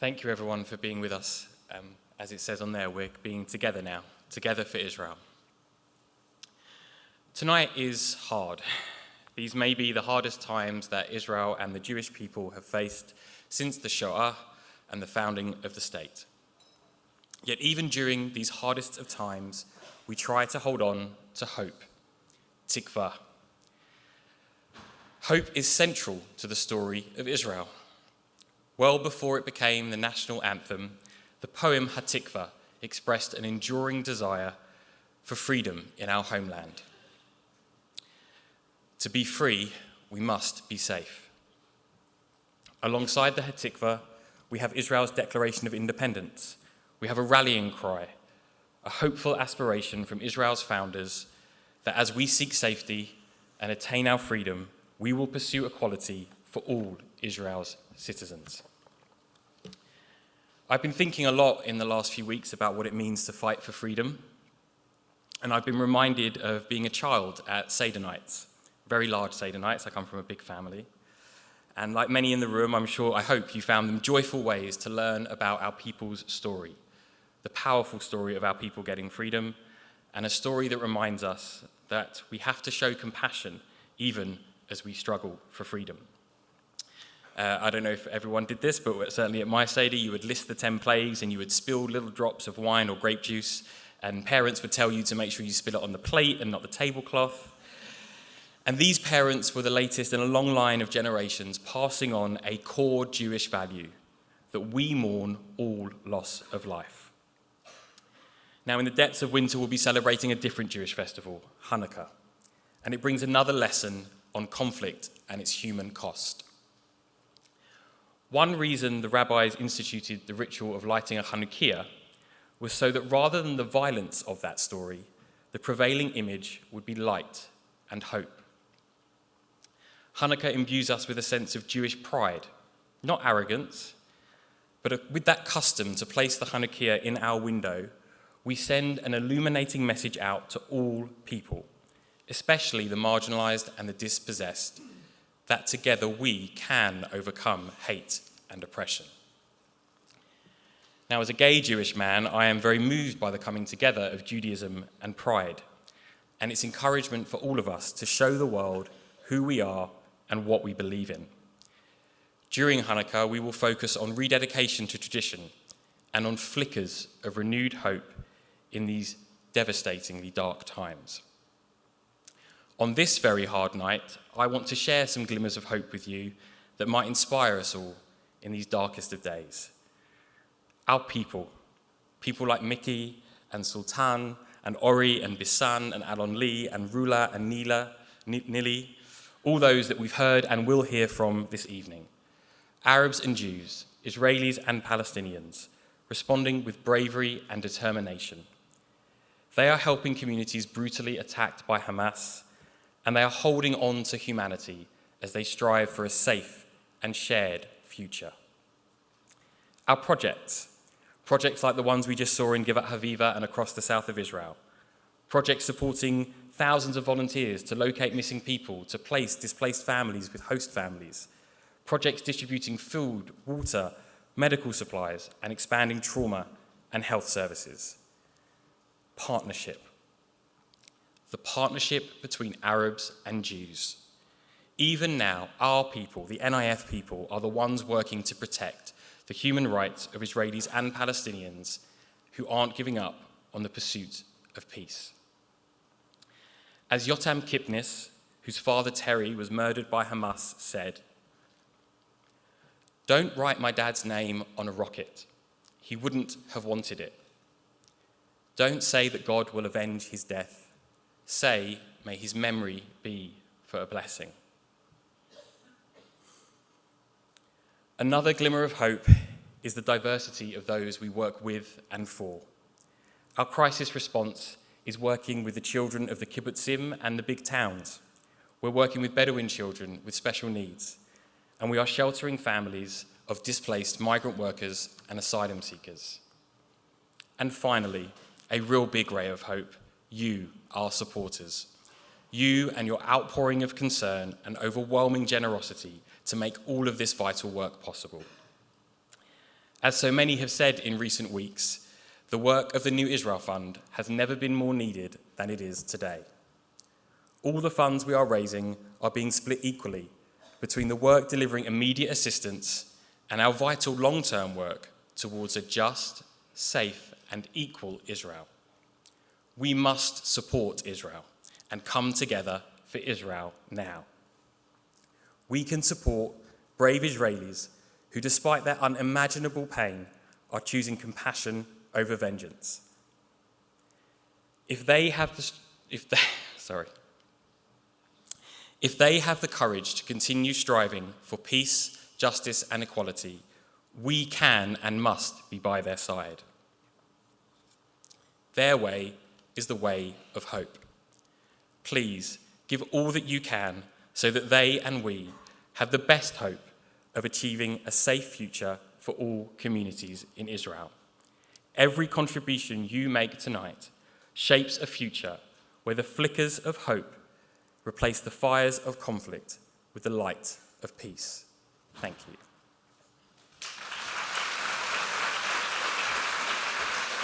Thank you everyone for being with us. As it says on there, we're being together now, together for Israel. Tonight is hard. These may be the hardest times that Israel and the Jewish people have faced since the Shoah and the founding of the state. Yet even during these hardest of times, we try to hold on to hope, tikva. Hope is central to the story of Israel. Well before it became the national anthem, the poem Hatikva expressed an enduring desire for freedom in our homeland. To be free, we must be safe. Alongside the Hatikva, we have Israel's Declaration of Independence. We have a rallying cry, a hopeful aspiration from Israel's founders that as we seek safety and attain our freedom, we will pursue equality for all Israel's citizens. I've been thinking a lot in the last few weeks about what it means to fight for freedom, and I've been reminded of being a child at Seder nights, very large Seder nights. I come from a big family, and like many in the room, I hope you found them joyful ways to learn about our people's story, the powerful story of our people getting freedom, and a story that reminds us that we have to show compassion even as we struggle for freedom. I don't know if everyone did this, but certainly at my Seder, you would list the 10 plagues and you would spill little drops of wine or grape juice, and parents would tell you to make sure you spill it on the plate and not the tablecloth. And these parents were the latest in a long line of generations passing on a core Jewish value, that we mourn all loss of life. Now, in the depths of winter, we'll be celebrating a different Jewish festival, Hanukkah, and it brings another lesson on conflict and its human cost. One reason the rabbis instituted the ritual of lighting a Hanukkah was so that rather than the violence of that story, the prevailing image would be light and hope. Hanukkah imbues us with a sense of Jewish pride, not arrogance, but with that custom to place the Hanukkah in our window, we send an illuminating message out to all people, especially the marginalized and the dispossessed, that together we can overcome hate and oppression. Now, as a gay Jewish man, I am very moved by the coming together of Judaism and pride, and its encouragement for all of us to show the world who we are and what we believe in. During Hanukkah, we will focus on rededication to tradition and on flickers of renewed hope in these devastatingly dark times. On this very hard night, I want to share some glimmers of hope with you that might inspire us all in these darkest of days. Our people like Mickey and Sultan and Ori and Bisan and Alon Lee and Rula and Nili, all those that we've heard and will hear from this evening. Arabs and Jews, Israelis and Palestinians, responding with bravery and determination. They are helping communities brutally attacked by Hamas, and they are holding on to humanity as they strive for a safe and shared future. Our projects like the ones we just saw in Givat Haviva and across the south of Israel, projects supporting thousands of volunteers to locate missing people, to place displaced families with host families, projects distributing food, water, medical supplies, and expanding trauma and health services. Partnership. The partnership between Arabs and Jews. Even now, our people, the NIF people, are the ones working to protect the human rights of Israelis and Palestinians who aren't giving up on the pursuit of peace. As Yotam Kipnis, whose father Terry was murdered by Hamas, said, "Don't write my dad's name on a rocket. He wouldn't have wanted it. Don't say that God will avenge his death. Say, may his memory be for a blessing." Another glimmer of hope is the diversity of those we work with and for. Our crisis response is working with the children of the kibbutzim and the big towns. We're working with Bedouin children with special needs, and we are sheltering families of displaced migrant workers and asylum seekers. And finally, a real big ray of hope, you, our supporters. You and your outpouring of concern and overwhelming generosity to make all of this vital work possible. As so many have said in recent weeks, the work of the New Israel Fund has never been more needed than it is today. All the funds we are raising are being split equally between the work delivering immediate assistance and our vital long-term work towards a just, safe, and equal Israel. We must support Israel and come together for Israel now. We can support brave Israelis who, despite their unimaginable pain, are choosing compassion over vengeance. If they have the courage to continue striving for peace, justice, and equality, we can and must be by their side. Their way is the way of hope. Please give all that you can so that they and we have the best hope of achieving a safe future for all communities in Israel. Every contribution you make tonight shapes a future where the flickers of hope replace the fires of conflict with the light of peace. Thank you.